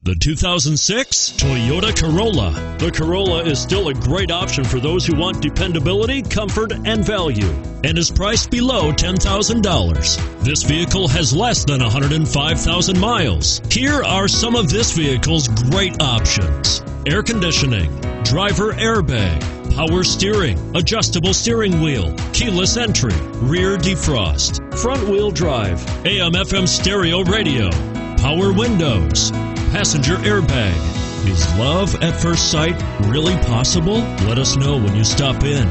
The 2006 Toyota Corolla. The Corolla is still a great option for those who want dependability, comfort, and value, and is priced below $10,000. This vehicle has less than 105,000 miles. Here are some of this vehicle's great options: air conditioning, driver airbag, power steering, adjustable steering wheel, keyless entry, rear defrost, front wheel drive, AM/FM stereo radio, power windows, passenger airbag. Is love at first sight really possible? Let us know when you stop in.